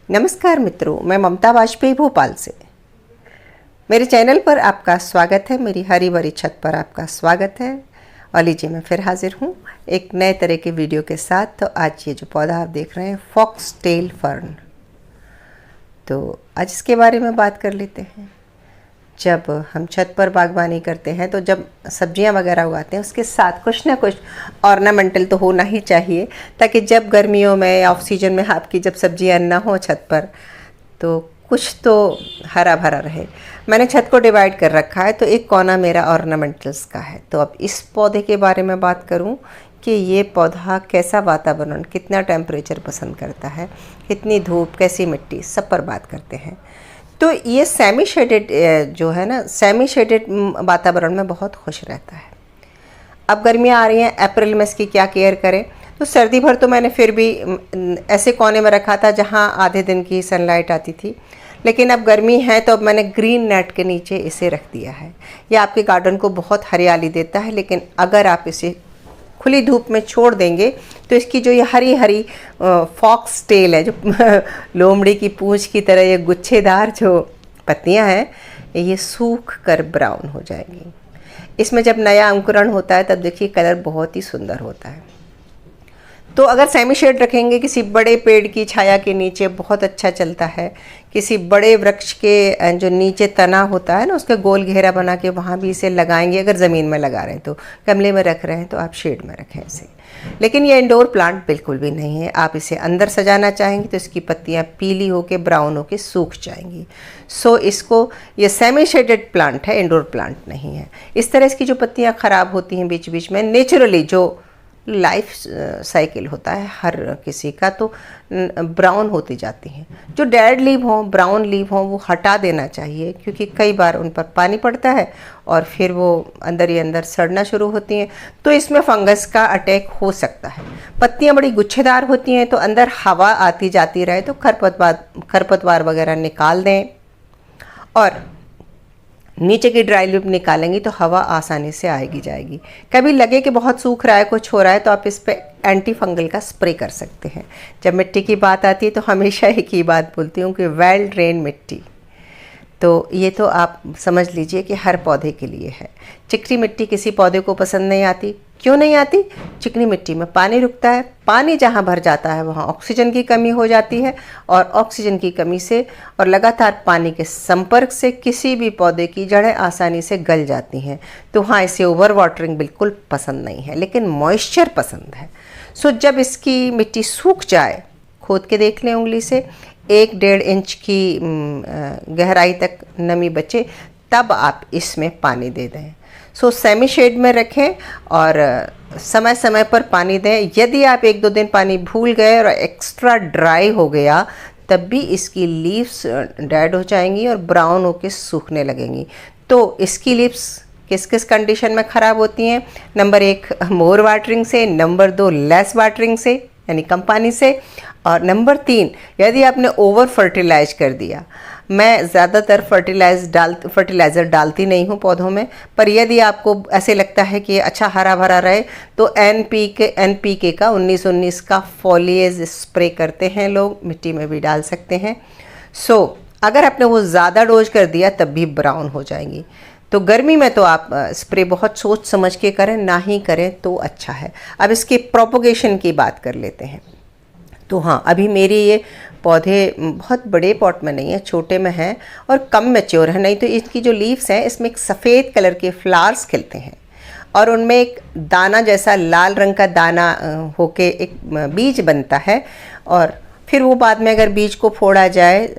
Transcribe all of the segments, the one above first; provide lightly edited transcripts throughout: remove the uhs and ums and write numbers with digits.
नमस्कार मित्रों, मैं ममता वाजपेयी भोपाल से। मेरे चैनल पर आपका स्वागत है। मेरी हरी भरी छत पर आपका स्वागत है। और लीजिए, मैं फिर हाजिर हूँ एक नए तरह के वीडियो के साथ। तो आज ये जो पौधा आप देख रहे हैं, फॉक्स टेल फर्न, तो आज इसके बारे में बात कर लेते हैं। जब हम छत पर बागवानी करते हैं तो जब सब्जियां वगैरह उगाते हैं उसके साथ कुछ ना कुछ ऑर्नामेंटल तो होना ही चाहिए, ताकि जब गर्मियों में या ऑफ सीजन में आपकी जब सब्जियां ना हो छत पर तो कुछ तो हरा भरा रहे। मैंने छत को डिवाइड कर रखा है, तो एक कोना मेरा ऑर्नामेंटल्स का है। तो अब इस पौधे के बारे में बात करूं कि ये पौधा कैसा वातावरण, कितना टेम्परेचर पसंद करता है, कितनी धूप, कैसी मिट्टी, सब पर बात करते हैं। तो ये सेमी शेडेड जो है ना, सेमी शेडेड वातावरण में बहुत खुश रहता है। अब गर्मियाँ आ रही हैं, अप्रैल में इसकी क्या केयर करें। तो सर्दी भर तो मैंने फिर भी ऐसे कोने में रखा था जहाँ आधे दिन की सनलाइट आती थी, लेकिन अब गर्मी है तो अब मैंने ग्रीन नेट के नीचे इसे रख दिया है। यह आपके गार्डन को बहुत हरियाली देता है, लेकिन अगर आप इसे खुली धूप में छोड़ देंगे तो इसकी जो ये हरी हरी फॉक्स टेल है, जो लोमड़ी की पूंछ की तरह ये गुच्छेदार जो पत्तियां हैं, ये सूख कर ब्राउन हो जाएंगी। इसमें जब नया अंकुरण होता है तब देखिए कलर बहुत ही सुंदर होता है। तो अगर सेमी शेड रखेंगे किसी बड़े पेड़ की छाया के नीचे, बहुत अच्छा चलता है। किसी बड़े वृक्ष के जो नीचे तना होता है ना, उसका गोल घेरा बना के वहाँ भी इसे लगाएंगे। अगर ज़मीन में लगा रहे हैं, तो गमले में रख रहे हैं तो आप शेड में रखें इसे। लेकिन ये इंडोर प्लांट बिल्कुल भी नहीं है। आप इसे अंदर सजाना चाहेंगे तो इसकी पत्तियाँ पीली होके ब्राउन होके सूख जाएंगी। सो इसको, ये सेमी शेडेड प्लांट है, इंडोर प्लांट नहीं है। इस तरह इसकी जो पत्तियाँ ख़राब होती हैं बीच बीच में, नेचुरली जो लाइफ साइकिल होता है हर किसी का, तो ब्राउन होती जाती हैं। जो डेड लीव हों, ब्राउन लीव हों, वो हटा देना चाहिए, क्योंकि कई बार उन पर पानी पड़ता है और फिर वो अंदर ही अंदर सड़ना शुरू होती हैं, तो इसमें फंगस का अटैक हो सकता है। पत्तियां बड़ी गुच्छेदार होती हैं, तो अंदर हवा आती जाती रहे तो खरपतवार वगैरह निकाल दें, और नीचे की ड्राई लीफ निकालेंगी तो हवा आसानी से आएगी जाएगी। कभी लगे कि बहुत सूख रहा है, कुछ हो रहा है, तो आप इस पर एंटी फंगल का स्प्रे कर सकते हैं। जब मिट्टी की बात आती है तो हमेशा एक ही बात बोलती हूँ कि वेल ड्रेन मिट्टी। तो ये तो आप समझ लीजिए कि हर पौधे के लिए है। चिकनी मिट्टी किसी पौधे को पसंद नहीं आती। क्यों नहीं आती? चिकनी मिट्टी में पानी रुकता है। पानी जहाँ भर जाता है वहाँ ऑक्सीजन की कमी हो जाती है, और ऑक्सीजन की कमी से और लगातार पानी के संपर्क से किसी भी पौधे की जड़ें आसानी से गल जाती हैं। तो हाँ, इसे ओवर वाटरिंग बिल्कुल पसंद नहीं है, लेकिन मॉइस्चर पसंद है। सो जब इसकी मिट्टी सूख जाए, खोद के देख लें उंगली से, 1-1.5 इंच की गहराई तक नमी बचे, तब आप इसमें पानी दे दें। सो सेमी शेड में रखें और समय समय पर पानी दें। यदि आप 1-2 दिन पानी भूल गए और एक्स्ट्रा ड्राई हो गया, तब भी इसकी लीव्स डेड हो जाएंगी और ब्राउन होकर सूखने लगेंगी। तो इसकी लीव्स किस किस कंडीशन में ख़राब होती हैं? नंबर 1 मोर वाटरिंग से, नंबर 2 लेस वाटरिंग से यानी कम पानी से, और नंबर 3 यदि आपने ओवर फर्टिलाइज कर दिया। मैं ज़्यादातर फर्टिलाइज़र डालती नहीं हूँ पौधों में, पर यदि आपको ऐसे लगता है कि अच्छा हरा भरा रहे तो NPK का 19-19 का फॉलिएज स्प्रे करते हैं लोग, मिट्टी में भी डाल सकते हैं। सो अगर आपने वो ज़्यादा डोज कर दिया तब भी ब्राउन हो जाएंगी। तो गर्मी में तो आप स्प्रे बहुत सोच समझ के करें, ना ही करें तो अच्छा है। अब इसके प्रोपोगेशन की बात कर लेते हैं। तो हाँ, अभी मेरी ये पौधे बहुत बड़े पॉट में नहीं है, छोटे में हैं और कम मैच्योर है। नहीं तो इसकी जो लीव्स हैं, इसमें एक सफ़ेद कलर के फ्लावर्स खिलते हैं और उनमें एक दाना जैसा लाल रंग का दाना होके एक बीज बनता है, और फिर वो बाद में अगर बीज को फोड़ा जाए,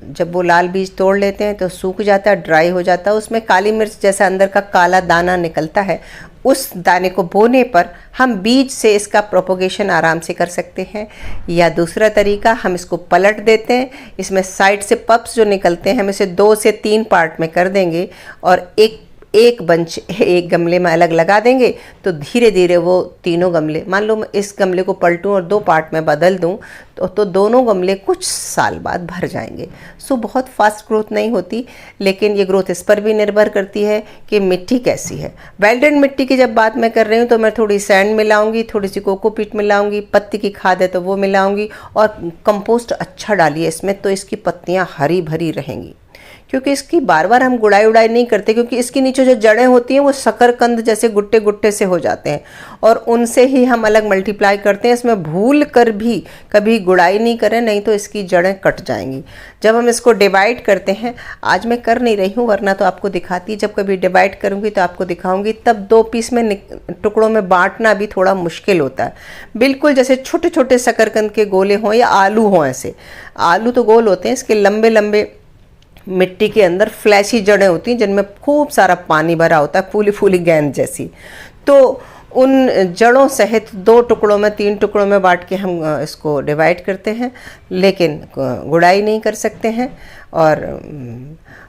जब वो लाल बीज तोड़ लेते हैं तो सूख जाता है, ड्राई हो जाता है, उसमें काली मिर्च जैसा अंदर का काला दाना निकलता है। उस दाने को बोने पर हम बीज से इसका प्रोपोगेशन आराम से कर सकते हैं। या दूसरा तरीका, हम इसको पलट देते हैं, इसमें साइड से पप्स जो निकलते हैं हम इसे 2 से 3 पार्ट में कर देंगे और एक एक बंच एक गमले में अलग लगा देंगे तो धीरे धीरे वो तीनों गमले, मान लो मैं इस गमले को पलटूं और 2 पार्ट में बदल दूं तो दोनों गमले कुछ साल बाद भर जाएंगे। सो बहुत फास्ट ग्रोथ नहीं होती, लेकिन ये ग्रोथ इस पर भी निर्भर करती है कि मिट्टी कैसी है। वेल्डेड मिट्टी की जब बात मैं कर रही हूँ तो मैं थोड़ी सैंड मिलाऊंगी, थोड़ी सी कोकोपीट मिलाऊंगी, पत्ती की खाद है तो वो मिलाऊंगी, और कंपोस्ट अच्छा डालिए इसमें, तो इसकी पत्तियाँ हरी भरी रहेंगी। क्योंकि इसकी बार बार हम गुड़ाई उड़ाई नहीं करते, क्योंकि इसके नीचे जो जड़ें होती हैं वो शकरकंद जैसे गुट्टे गुट्टे से हो जाते हैं, और उनसे ही हम अलग मल्टीप्लाई करते हैं। इसमें भूल कर भी कभी गुड़ाई नहीं करें, नहीं तो इसकी जड़ें कट जाएंगी। जब हम इसको डिवाइड करते हैं, आज मैं कर नहीं रही हूँ वरना तो आपको दिखाती, जब कभी डिवाइड करूँगी तो आपको दिखाऊंगी, तब 2 पीस में टुकड़ों में बांटना भी थोड़ा मुश्किल होता है। बिल्कुल जैसे छोटे छोटे शकरकंद के गोले हों या आलू हों, ऐसे आलू तो गोल होते हैं, इसके लंबे लंबे मिट्टी के अंदर फ्लैशी जड़ें होती हैं जिनमें खूब सारा पानी भरा होता है, फूली फूली गेंद जैसी। तो उन जड़ों सहित 2 टुकड़ों में 3 टुकड़ों में बांट के हम इसको डिवाइड करते हैं, लेकिन गुड़ाई नहीं कर सकते हैं। और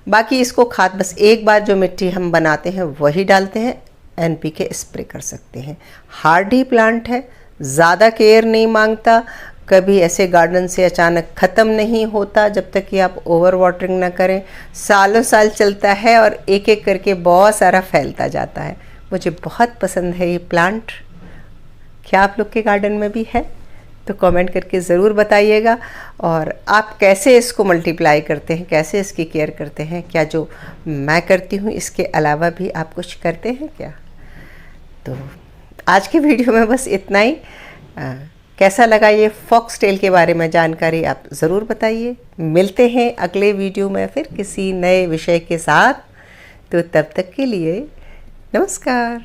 बाकी इसको खाद बस एक बार जो मिट्टी हम बनाते हैं वही डालते हैं, NPK स्प्रे कर सकते हैं। हार्डी प्लांट है, ज़्यादा केयर नहीं मांगता, कभी ऐसे गार्डन से अचानक ख़त्म नहीं होता जब तक कि आप ओवर वाटरिंग ना करें। सालों साल चलता है और एक एक करके बहुत सारा फैलता जाता है। मुझे बहुत पसंद है ये प्लांट। क्या आप लोग के गार्डन में भी है तो कमेंट करके ज़रूर बताइएगा। और आप कैसे इसको मल्टीप्लाई करते हैं, कैसे इसकी केयर करते हैं, क्या जो मैं करती हूँ इसके अलावा भी आप कुछ करते हैं क्या? तो आज की वीडियो में बस इतना ही। कैसा लगा ये फॉक्सटेल के बारे में जानकारी आप ज़रूर बताइए। मिलते हैं अगले वीडियो में फिर किसी नए विषय के साथ। तो तब तक के लिए नमस्कार।